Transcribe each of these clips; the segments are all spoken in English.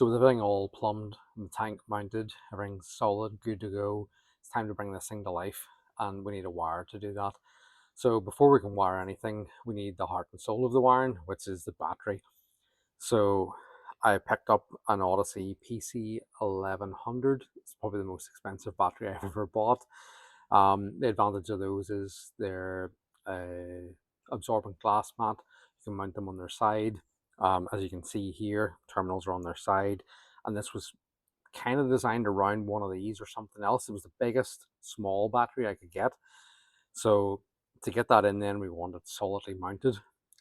So with everything all plumbed and the tank mounted, everything's solid, good to go, it's time to bring this thing to life, and we need a wire to do that. So before we can wire anything, we need the heart and soul of the wiring, which is the battery. So I picked up an Odyssey PC 1100. It's probably the most expensive battery I've ever bought. The advantage of those is they're absorbent glass mat. You can mount them on their side. As you can see here, terminals are on their side, and this was kind of designed around one of these or something else. It was the biggest small battery I could get. So to get that in, then we wanted it solidly mounted.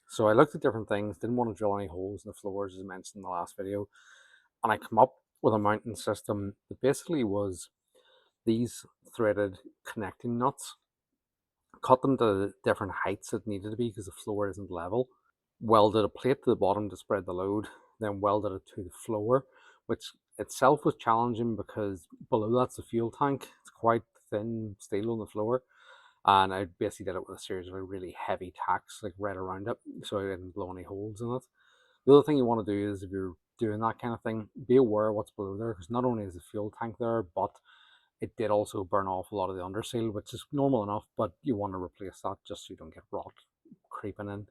So I looked at different things, didn't want to drill any holes in the floors as I mentioned in the last video, and I come up with a mounting system that basically was these threaded connecting nuts. Cut them to different heights it needed to be because the floor isn't level. Welded a plate to the bottom to spread the load, then welded it to the floor, which itself was challenging because below that's the fuel tank. It's quite thin steel on the floor, and I basically did it with a series of really heavy tacks like right around it so I didn't blow any holes in it. The other thing you want to do is, if you're doing that kind of thing, be aware of what's below there, because not only is the fuel tank there, but it did also burn off a lot of the underseal, which is normal enough, but you want to replace that just so you don't get rot creeping in.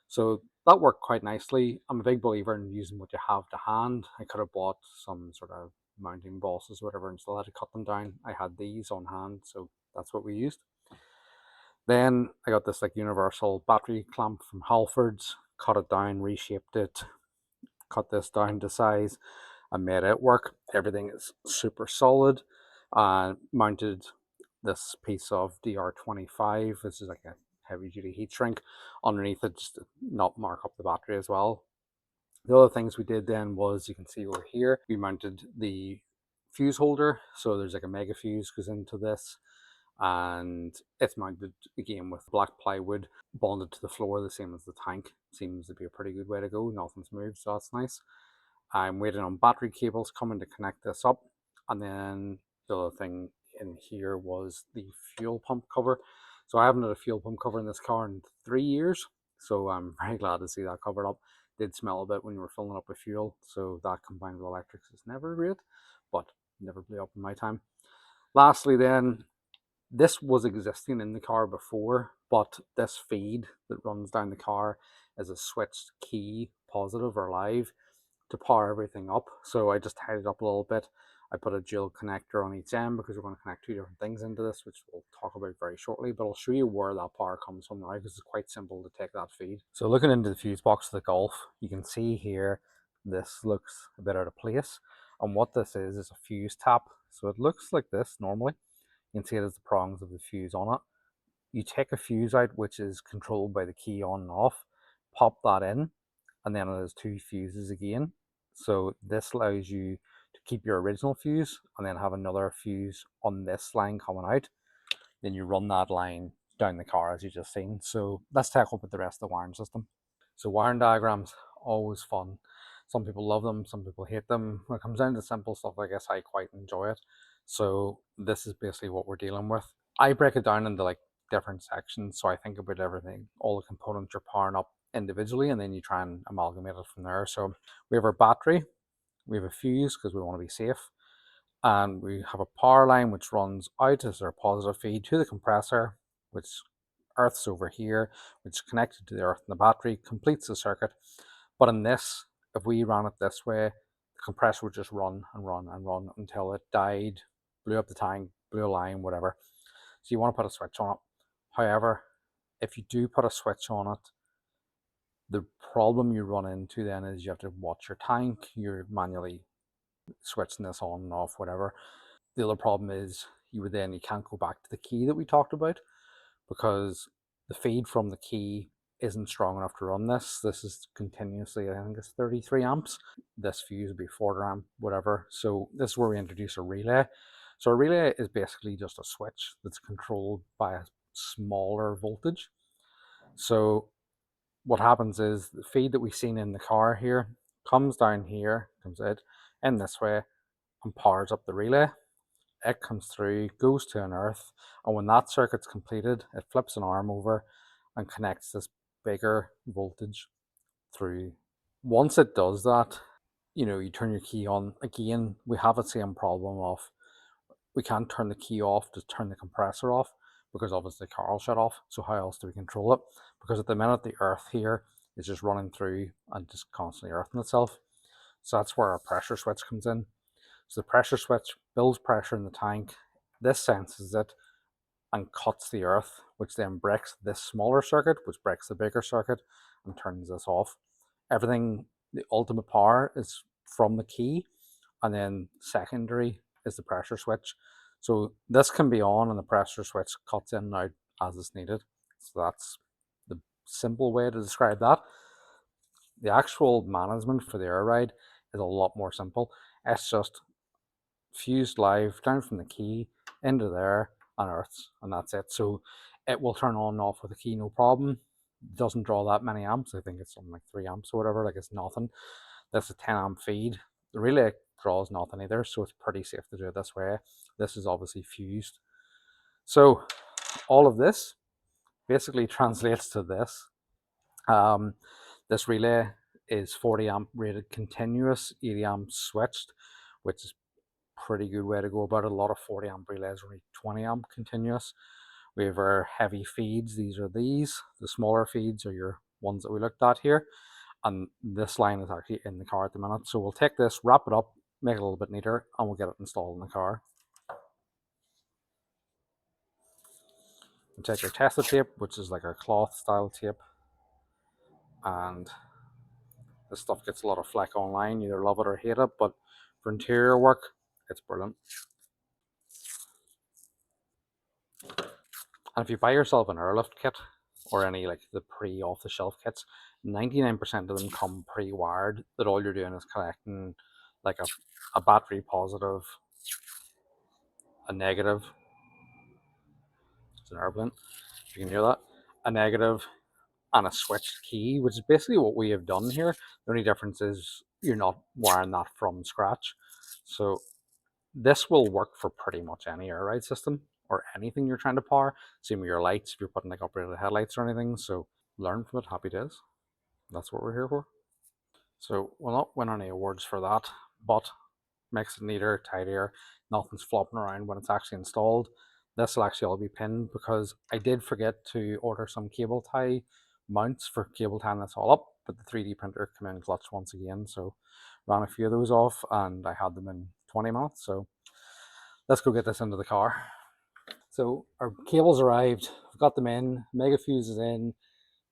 So that worked quite nicely. I'm a big believer in using what you have to hand. I could have bought some sort of mounting bosses or whatever and still had to cut them down. I had these on hand, so that's what we used. Then I got this like universal battery clamp from Halfords, cut it down, reshaped it, cut this down to size, and made it work. Everything is super solid. Mounted this piece of DR25. This is like a heavy duty heat shrink underneath it just to not mark up the battery as well. The other things we did then was, you can see over here, we mounted the fuse holder. So there's like a mega fuse goes into this, and it's mounted again with black plywood bonded to the floor, the same as the tank. Seems to be a pretty good way to go. Nothing's moved, so that's nice. I'm waiting on battery cables coming to connect this up, and then the other thing in here was the fuel pump cover. So I haven't had a fuel pump cover in this car in 3 years, so I'm very glad to see that covered up. Did smell a bit when you were filling up with fuel, so that combined with electrics is never great, but never blew up in my time. Lastly then, this was existing in the car before, but this feed that runs down the car is a switched key, positive or live, to power everything up. So I just tied it up a little bit. I put a dual connector on each end because we're going to connect two different things into this, which we'll talk about very shortly, but I'll show you where that power comes from now because it's quite simple to take that feed. So looking into the fuse box of the Golf, you can see here this looks a bit out of place, and what this is a fuse tap. So it looks like this normally. You can see it has the prongs of the fuse on it. You take a fuse out, which is controlled by the key on and off, pop that in, and then it has two fuses again. So this allows you to keep your original fuse and then have another fuse on this line coming out. Then you run that line down the car as you just seen. So let's take up with the rest of the wiring system. So wiring diagrams, always fun. Some people love them, some people hate them. When it comes down to simple stuff, I guess I quite enjoy it. So this is basically what we're dealing with. I break it down into like different sections, so I think about everything, all the components you're powering up individually, and then you try and amalgamate it from there. So we have our battery, we have a fuse because we want to be safe, and we have a power line which runs out as our positive feed to the compressor, which earth's over here, which is connected to the earth and the battery, completes the circuit. But in this, if we ran it this way, the compressor would just run and run and run until it died, blew up the tank, blew a line, whatever. So you want to put a switch on it. However, if you do put a switch on it, the problem you run into then is you have to watch your tank. You're manually switching this on and off, whatever. The other problem is you can't go back to the key that we talked about, because the feed from the key isn't strong enough to run this. This is continuously, I think it's 33 amps. This fuse would be 4 amp, whatever. So this is where we introduce a relay. So a relay is basically just a switch that's controlled by a smaller voltage. So what happens is the feed that we've seen in the car here comes down here, comes in this way, and powers up the relay. It comes through, goes to an earth, and when that circuit's completed, it flips an arm over and connects this bigger voltage through. Once it does that, you turn your key on. Again, we have the same problem of we can't turn the key off to turn the compressor off because obviously the car will shut off. So how else do we control it? Because at the minute the earth here is just running through and just constantly earthing itself. So that's where our pressure switch comes in. So the pressure switch builds pressure in the tank. This senses it and cuts the earth, which then breaks this smaller circuit, which breaks the bigger circuit and turns this off. Everything, the ultimate power is from the key, and then secondary is the pressure switch. So this can be on and the pressure switch cuts in and out as it's needed. So that's the simple way to describe that. The actual management for the air ride is a lot more simple. It's just fused live down from the key into there and earths, and that's it. So it will turn on and off with the key, no problem. It doesn't draw that many amps. I think it's something like 3 amps or whatever. Like, it's nothing. That's a 10 amp feed. The relay draws nothing either, so it's pretty safe to do it this way. This is obviously fused. So all of this basically translates to this. This relay is 40 amp rated continuous, 80 amp switched, which is pretty good way to go about it. A lot of 40 amp relays are only 20 amp continuous. We have our heavy feeds. These are these. The smaller feeds are your ones that we looked at here. And this line is actually in the car at the minute. So we'll take this, wrap it up, make it a little bit neater, and we'll get it installed in the car. We'll take our tester tape, which is like our cloth style tape. And this stuff gets a lot of flack online. You either love it or hate it, but for interior work, it's brilliant. And if you buy yourself an airlift kit or any like the pre off the shelf kits, 99% of them come pre wired, that all you're doing is connecting like a battery positive, a negative. It's an airplane. You can hear that. A negative and a switched key, which is basically what we have done here. The only difference is you're not wiring that from scratch. So this will work for pretty much any air ride system or anything you're trying to power. Same with your lights, if you're putting like upgraded headlights or anything. So learn from it. Happy days. That's what we're here for. So we'll not win any awards for that, but makes it neater, tidier. Nothing's flopping around when it's actually installed. This will actually all be pinned because I did forget to order some cable tie mounts for cable tying this all up, but the 3D printer came in clutch once again, so ran a few of those off and I had them in 20 minutes. So let's go get this into the car. So our cables arrived, I've got them in, mega fuse is in,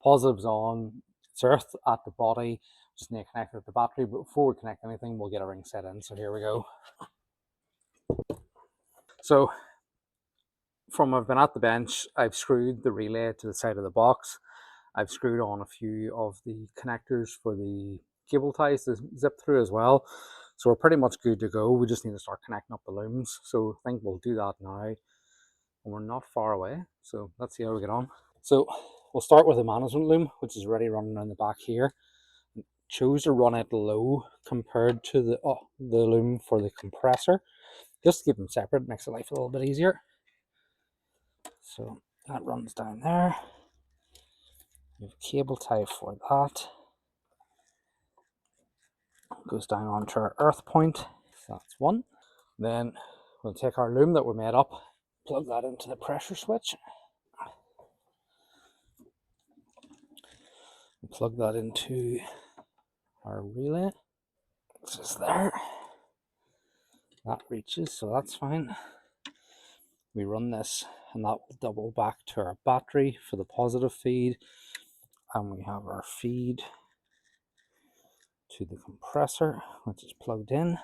positives on, it's earth at the body, just need to connect it to the battery, but before we connect anything, we'll get a ring set in. So here we go. So from I've been at the bench, I've screwed the relay to the side of the box. I've screwed on a few of the connectors for the cable ties to zip through as well. So we're pretty much good to go. We just need to start connecting up the looms. So I think we'll do that now. And we're not far away. So let's see how we get on. So we'll start with the management loom, which is already running around the back here. Chose to run it low compared to the loom for the compressor. Just to keep them separate, makes the life a little bit easier. So that runs down there. We have cable tie for that. Goes down onto our earth point. So that's one. Then we'll take our loom that we made up, plug that into the pressure switch. Plug that into our relay. It's just there. That reaches, so that's fine. We run this and that will double back to our battery for the positive feed. And we have our feed to the compressor, which is plugged in.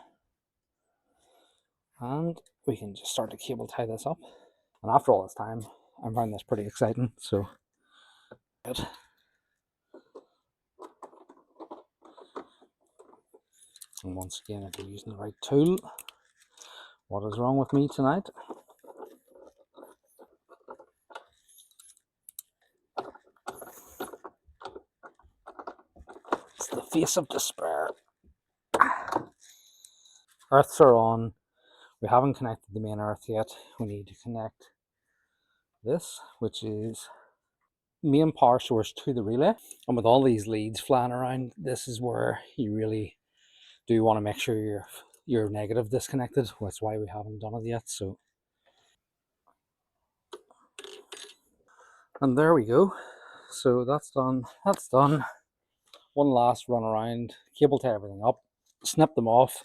And we can just start to cable tie this up. And after all this time, I'm finding this pretty exciting, so good. And once again, if you're using the right tool, what is wrong with me tonight? It's the face of despair. Earths are on. We haven't connected the main earth yet. We need to connect this, which is main power source to the relay. And with all these leads flying around, this is where you really do want to make sure your negative disconnected. That's why we haven't done it yet. So, and there we go. So that's done. That's done. One last run around, cable tie everything up, snip them off,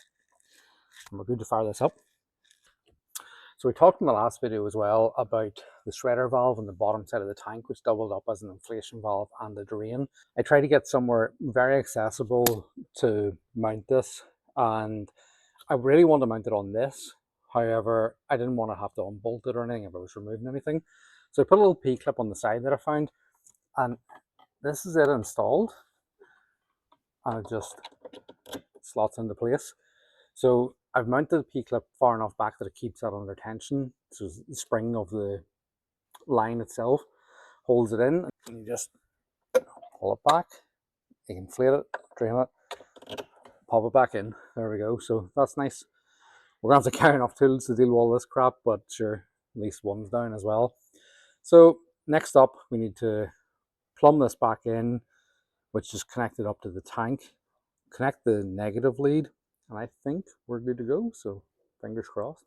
and we're good to fire this up. So we talked in the last video as well about the shredder valve on the bottom side of the tank, which doubled up as an inflation valve and a drain. I tried to get somewhere very accessible to mount this, and I really want to mount it on this. However, I didn't want to have to unbolt it or anything if I was removing anything. So I put a little P-clip on the side that I found, and this is it installed, and it just slots into place. So I've mounted the P-clip far enough back that it keeps that under tension. So the spring of the line itself holds it in, and you just pull it back. You can inflate it, drain it, pop it back in. There we go. So that's nice. We're going to have to carry enough tools to deal with all this crap, but sure, at least one's down as well. So next up, we need to plumb this back in, which is connected up to the tank. Connect the negative lead, and I think we're good to go. So fingers crossed.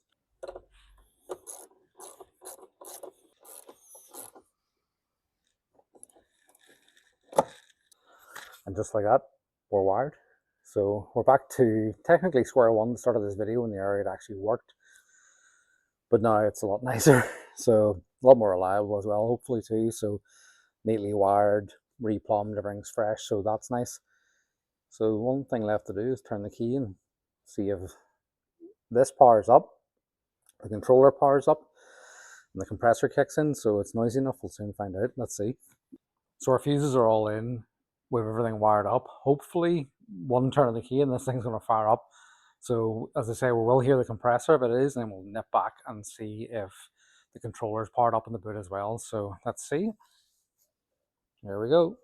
And just like that, we're wired. So we're back to technically square one, the start of this video when the area actually worked. But now it's a lot nicer. So a lot more reliable as well, hopefully too. So neatly wired, replumbed, everything's fresh. So that's nice. So one thing left to do is turn the key and see if this powers up, the controller powers up, and the compressor kicks in. So it's noisy enough. We'll soon find out. Let's see. So our fuses are all in. We have everything wired up. Hopefully, one turn of the key and this thing's going to fire up. So as I say, we will hear the compressor if it is, and then we'll nip back and see if the controller's powered up in the boot as well. So let's see. There we go.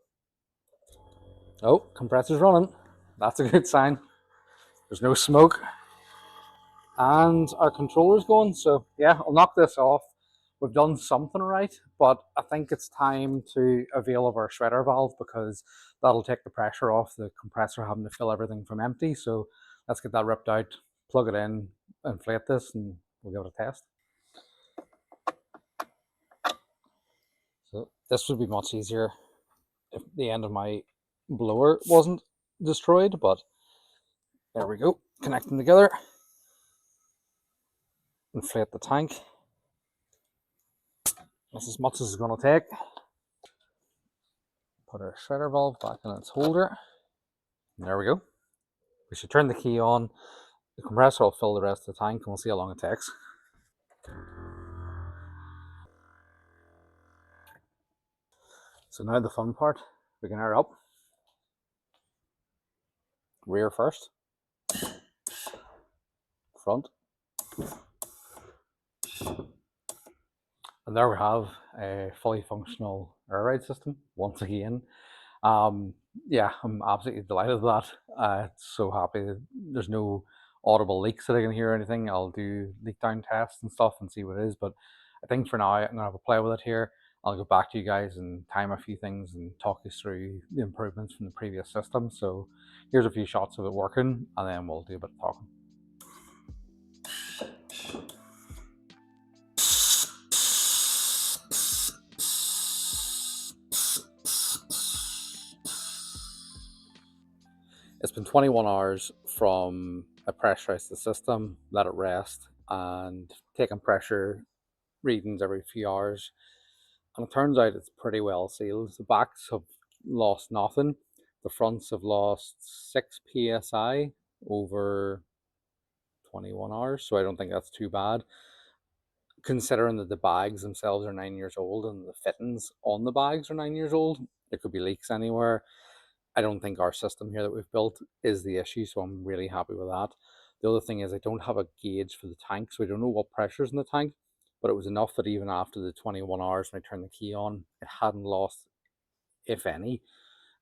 Oh, compressor's running. That's a good sign. There's no smoke. And our controller's going. So yeah, I'll knock this off. We've done something right, but I think it's time to avail of our shredder valve because that'll take the pressure off the compressor having to fill everything from empty. So let's get that ripped out, plug it in, inflate this, and we'll give it a test. So this would be much easier if the end of my blower wasn't destroyed, but there we go. Connect them together, inflate the tank. That's as much as it's going to take. Put our shredder valve back in its holder. And there we go. We should turn the key on. The compressor will fill the rest of the tank and we'll see how long it takes. So now the fun part. We can air up. Rear first. Front. And there we have a fully functional air ride system once again. Yeah, I'm absolutely delighted with that. So happy that there's no audible leaks that I can hear or anything. I'll do leak down tests and stuff and see what it is. But I think for now, I'm going to have a play with it here. I'll go back to you guys and time a few things and talk you through the improvements from the previous system. So here's a few shots of it working, and then we'll do a bit of talking. It's been 21 hours from I pressurized the system, let it rest, and taking pressure readings every few hours. And it turns out it's pretty well sealed. The backs have lost nothing. The fronts have lost 6 psi over 21 hours, so I don't think that's too bad. Considering that the bags themselves are 9 years old and the fittings on the bags are 9 years old, there could be leaks anywhere. I don't think our system here that we've built is the issue, so I'm really happy with that. The other thing is I don't have a gauge for the tank, so I don't know what pressure's in the tank, but it was enough that even after the 21 hours when I turned the key on, it hadn't lost, if any,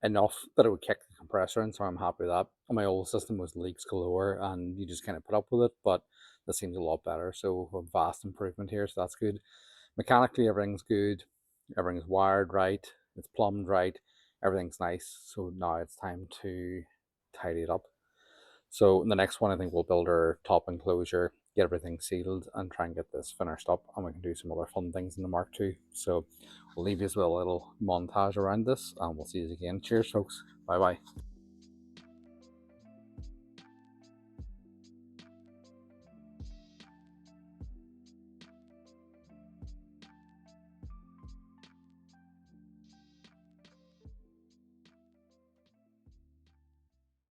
enough that it would kick the compressor in, so I'm happy with that. On my old system was leaks galore, and you just kind of put up with it, but this seems a lot better, so a vast improvement here, so that's good. Mechanically, everything's good, everything's wired right, it's plumbed right, everything's nice. So now it's time to tidy it up. So in the next one, I think we'll build our top enclosure, get everything sealed, and try and get this finished up, and we can do some other fun things in the Mark II. So we'll leave you with a little montage around this, and we'll see you again. Cheers, folks. Bye bye.